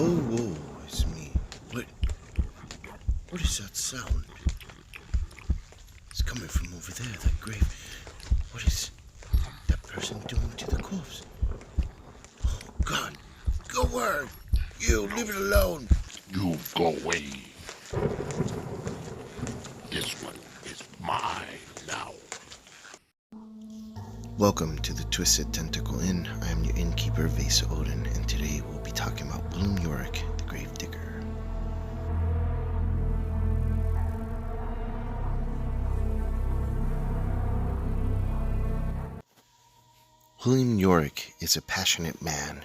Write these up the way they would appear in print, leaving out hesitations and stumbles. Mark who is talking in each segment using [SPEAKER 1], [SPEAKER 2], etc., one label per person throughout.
[SPEAKER 1] Whoa, it's me. What is that sound? It's coming from over there, that grave. What is that person doing to the corpse? Oh, God. Go where? You, leave it alone.
[SPEAKER 2] You go away. This one is mine now.
[SPEAKER 1] Welcome to the Twisted Tentacle Inn. I am your Innkeeper Vase Odin, and today we'll be talking about William Yorick, the Gravedigger. William Yorick is a passionate man,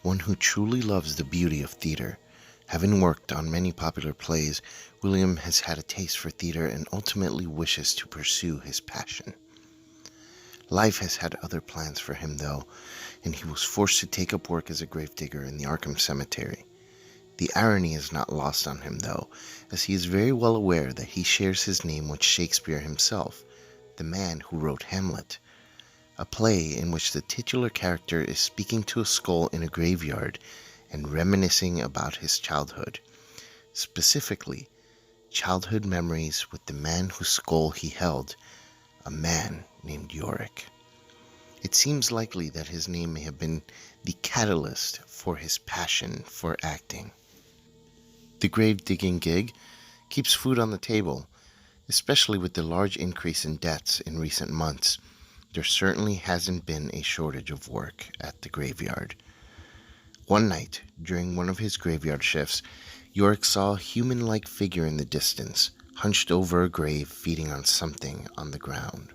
[SPEAKER 1] one who truly loves the beauty of theater. Having worked on many popular plays, William has had a taste for theater and ultimately wishes to pursue his passion. Life has had other plans for him, though, and he was forced to take up work as a gravedigger in the Arkham cemetery. The irony is not lost on him, though, as he is very well aware that he shares his name with Shakespeare himself, the man who wrote Hamlet, a play in which the titular character is speaking to a skull in a graveyard and reminiscing about his childhood, specifically childhood memories with the man whose skull he held, a man named Yorick. It seems likely that his name may have been the catalyst for his passion for acting. The grave-digging gig keeps food on the table, especially with the large increase in deaths in recent months. There certainly hasn't been a shortage of work at the graveyard. One night, during one of his graveyard shifts, Yorick saw a human-like figure in the distance, hunched over a grave feeding on something on the ground.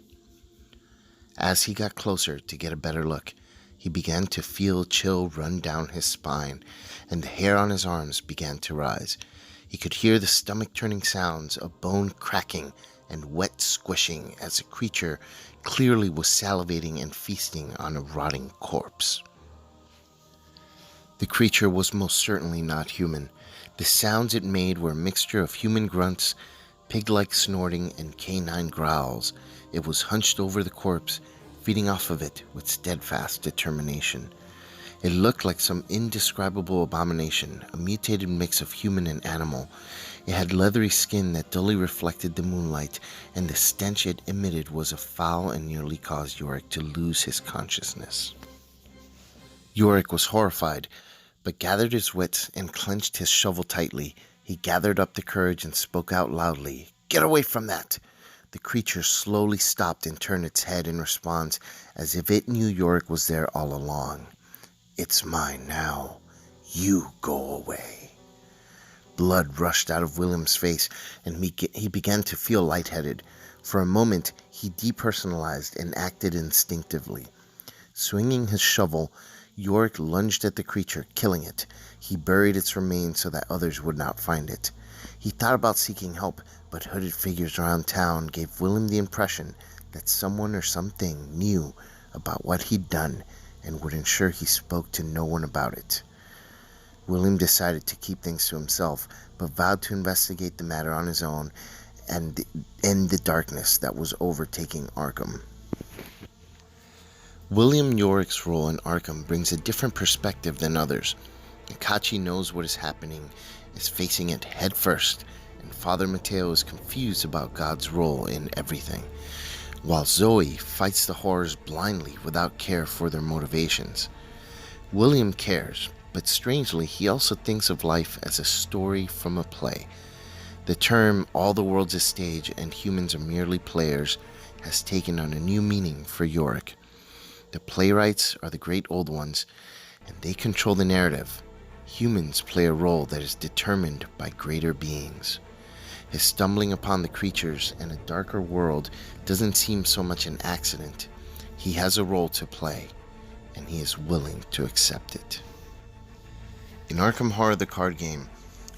[SPEAKER 1] As he got closer to get a better look, he began to feel a chill run down his spine, and the hair on his arms began to rise. He could hear the stomach-turning sounds of bone cracking and wet squishing as the creature clearly was salivating and feasting on a rotting corpse. The creature was most certainly not human. The sounds it made were a mixture of human grunts, pig-like snorting, and canine growls. It was hunched over the corpse, feeding off of it with steadfast determination. It looked like some indescribable abomination, a mutated mix of human and animal. It had leathery skin that dully reflected the moonlight, and the stench it emitted was foul and nearly caused Yorick to lose his consciousness. Yorick was horrified, but gathered his wits and clenched his shovel tightly. He gathered up the courage and spoke out loudly, "Get away from that!" The creature slowly stopped and turned its head in response, as if it knew Yorick was there all along. "It's mine now. You go away." Blood rushed out of William's face, and he began to feel lightheaded. For a moment, he depersonalized and acted instinctively. Swinging his shovel, Yorick lunged at the creature, killing it. He buried its remains so that others would not find it. He thought about seeking help, but hooded figures around town gave William the impression that someone or something knew about what he'd done and would ensure he spoke to no one about it. William decided to keep things to himself, but vowed to investigate the matter on his own and end the darkness that was overtaking Arkham. William Yorick's role in Arkham brings a different perspective than others. Akachi knows what is happening, is facing it head first, and Father Mateo is confused about God's role in everything, while Zoe fights the horrors blindly without care for their motivations. William cares, but strangely he also thinks of life as a story from a play. The term "all the world's a stage and humans are merely players" has taken on a new meaning for Yorick. The playwrights are the great old ones, and they control the narrative. Humans play a role that is determined by greater beings. His stumbling upon the creatures and a darker world doesn't seem so much an accident. He has a role to play, and he is willing to accept it. In Arkham Horror the card game,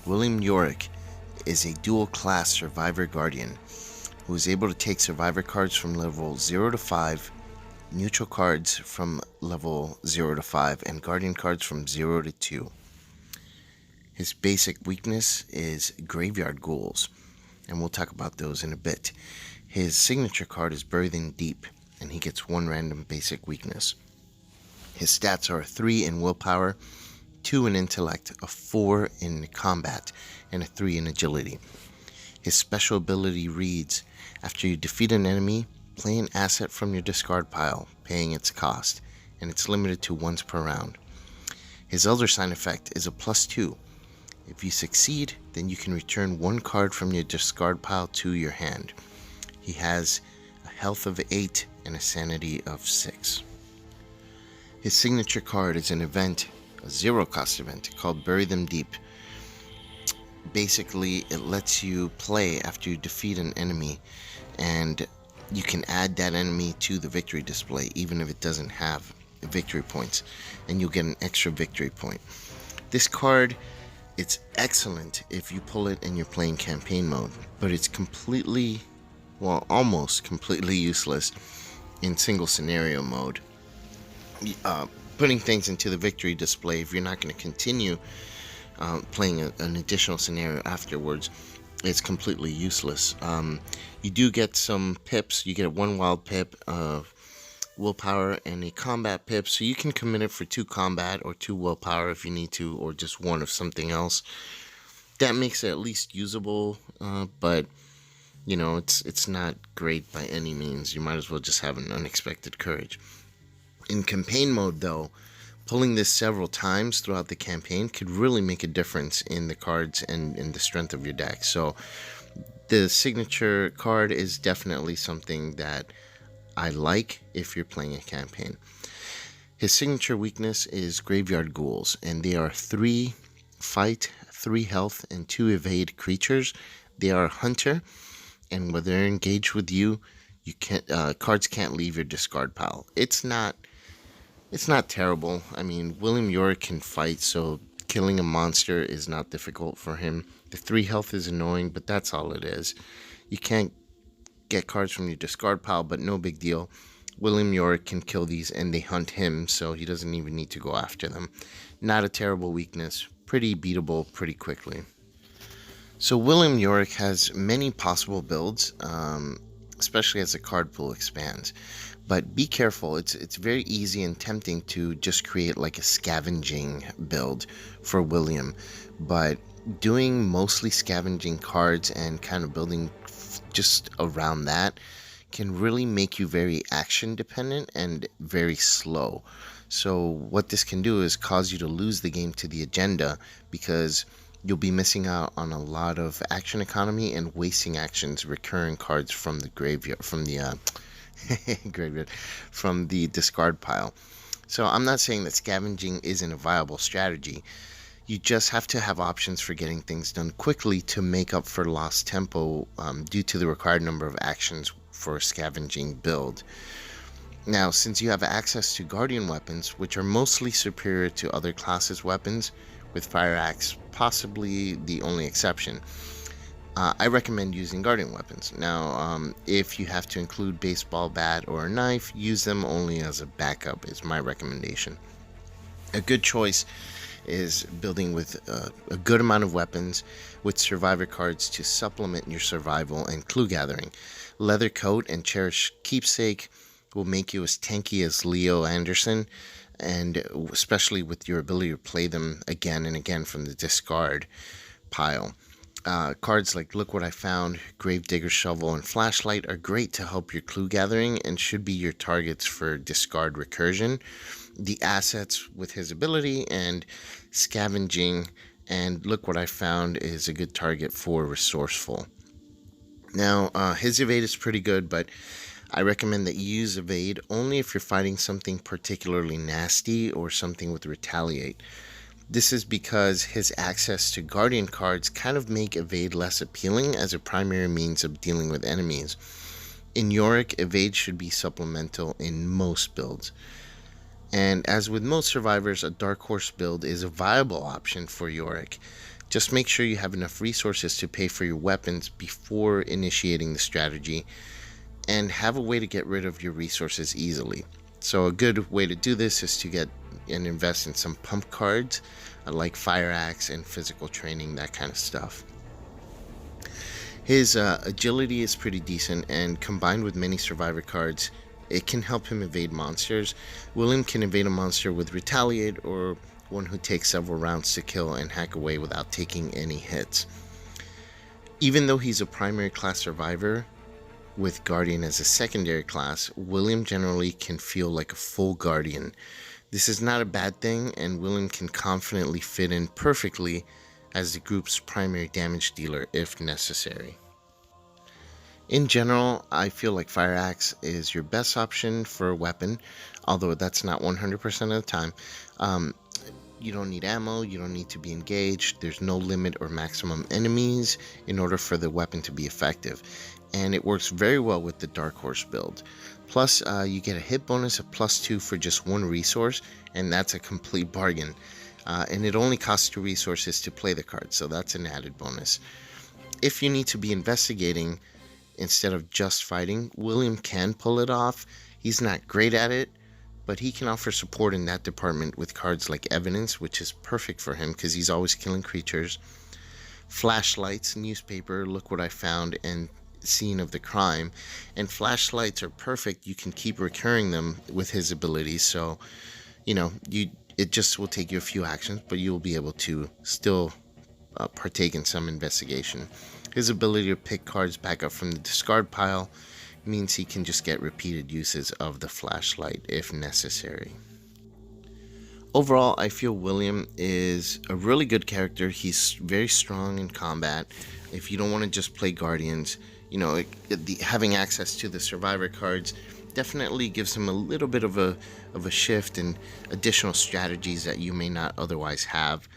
[SPEAKER 1] William Yorick is a dual-class Survivor Guardian who is able to take Survivor cards from level 0 to 5, neutral cards from level 0 to 5, and Guardian cards from 0 to 2. His basic weakness is Graveyard Ghouls, and we'll talk about those in a bit. His signature card is Birthing Deep, and he gets one random basic weakness. His stats are 3 in Willpower, 2 in intellect, a 4 in combat, and a 3 in agility. His special ability reads, after you defeat an enemy, play an asset from your discard pile, paying its cost, and it's limited to once per round. His Elder Sign effect is a +2. If you succeed, then you can return 1 card from your discard pile to your hand. He has a health of 8 and a sanity of 6. His signature card is an event, a 0-cost event, called Bury Them Deep. Basically, it lets you play after you defeat an enemy, and you can add that enemy to the victory display, even if it doesn't have victory points, and you'll get an extra victory point. This card, it's excellent if you pull it and you're playing campaign mode, but it's completely, well, almost completely useless in single scenario mode. Putting things into the victory display, if you're not going to continue playing an additional scenario afterwards, it's completely useless. You do get some pips. You get 1 wild pip, willpower, and a combat pip, so you can commit it for 2 combat or 2 willpower if you need to, or just 1 of something else. That makes it at least usable, but you know, it's not great by any means. You might as well just have an unexpected courage. In campaign mode, though, pulling this several times throughout the campaign could really make a difference in the cards and in the strength of your deck. So the signature card is definitely something that I like if you're playing a campaign. His signature weakness is Graveyard Ghouls, and they are 3 fight, 3 health, and 2 evade creatures. They are a hunter, and when they're engaged with you, cards can't leave your discard pile. It's not terrible. I mean, William Yorick can fight, so killing a monster is not difficult for him. The 3 health is annoying, but that's all it is. You can't get cards from your discard pile, but no big deal. William Yorick can kill these, and they hunt him, so he doesn't even need to go after them. Not a terrible weakness. Pretty beatable pretty quickly. So William Yorick has many possible builds, especially as the card pool expands. But be careful, it's very easy and tempting to just create like a scavenging build for William. But doing mostly scavenging cards and kind of building just around that can really make you very action dependent and very slow. So what this can do is cause you to lose the game to the agenda, because you'll be missing out on a lot of action economy and wasting actions recurring cards from the graveyard, from the graveyard, from the discard pile. So I'm not saying that scavenging isn't a viable strategy. You just have to have options for getting things done quickly to make up for lost tempo due to the required number of actions for a scavenging build. Now, since you have access to guardian weapons, which are mostly superior to other classes' weapons, with Fire Axe possibly the only exception, I recommend using guardian weapons. Now, if you have to include baseball bat or a knife, use them only as a backup is my recommendation. A good choice is building with a good amount of weapons with survivor cards to supplement your survival and clue gathering. Leather Coat and Cherished Keepsake will make you as tanky as Leo Anderson, and especially with your ability to play them again and again from the discard pile. Cards like Look What I Found, Gravedigger Shovel, and Flashlight are great to help your clue gathering and should be your targets for discard recursion. The assets with his ability and scavenging and Look What I Found is a good target for resourceful. Now, his evade is pretty good, but I recommend that you use evade only if you're fighting something particularly nasty or something with retaliate. This is because his access to guardian cards kind of make evade less appealing as a primary means of dealing with enemies. In Yorick, evade should be supplemental in most builds. And as with most survivors, a Dark Horse build is a viable option for Yorick. Just make sure you have enough resources to pay for your weapons before initiating the strategy, and have a way to get rid of your resources easily. So a good way to do this is to get and invest in some pump cards like Fire Axe and physical training, that kind of stuff. His agility is pretty decent, and combined with many survivor cards, it can help him evade monsters. William can evade a monster with retaliate or one who takes several rounds to kill and hack away without taking any hits. Even though he's a primary class survivor, with Guardian as a secondary class, William generally can feel like a full Guardian. This is not a bad thing, and William can confidently fit in perfectly as the group's primary damage dealer if necessary. In general, I feel like Fire Axe is your best option for a weapon, although that's not 100% of the time. You don't need ammo, you don't need to be engaged, there's no limit or maximum enemies in order for the weapon to be effective. And it works very well with the Dark Horse build. Plus, you get a hit bonus of +2 for just one resource, and that's a complete bargain. And it only costs 2 resources to play the card, so that's an added bonus. If you need to be investigating instead of just fighting, William can pull it off. He's not great at it, but he can offer support in that department with cards like Evidence, which is perfect for him because he's always killing creatures, Flashlights, Newspaper, Look What I Found, and Scene of the Crime. And Flashlights are perfect. You can keep recurring them with his abilities, so it just will take you a few actions, but you will be able to still partake in some investigation. His ability to pick cards back up from the discard pile means he can just get repeated uses of the Flashlight if necessary. Overall, I feel William is a really good character. He's very strong in combat. If you don't want to just play Guardians, having access to the Survivor cards definitely gives him a little bit of a shift and additional strategies that you may not otherwise have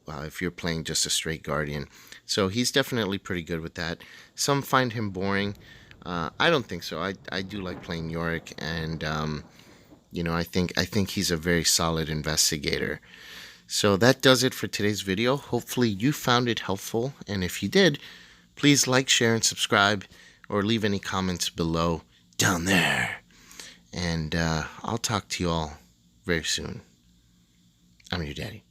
[SPEAKER 1] if you're playing just a straight Guardian. So he's definitely pretty good with that. Some find him boring. I don't think so. I do like playing Yorick, and I think he's a very solid investigator. So that does it for today's video. Hopefully you found it helpful, and if you did, please like, share, and subscribe, or leave any comments below down there. And I'll talk to you all very soon. I'm your daddy.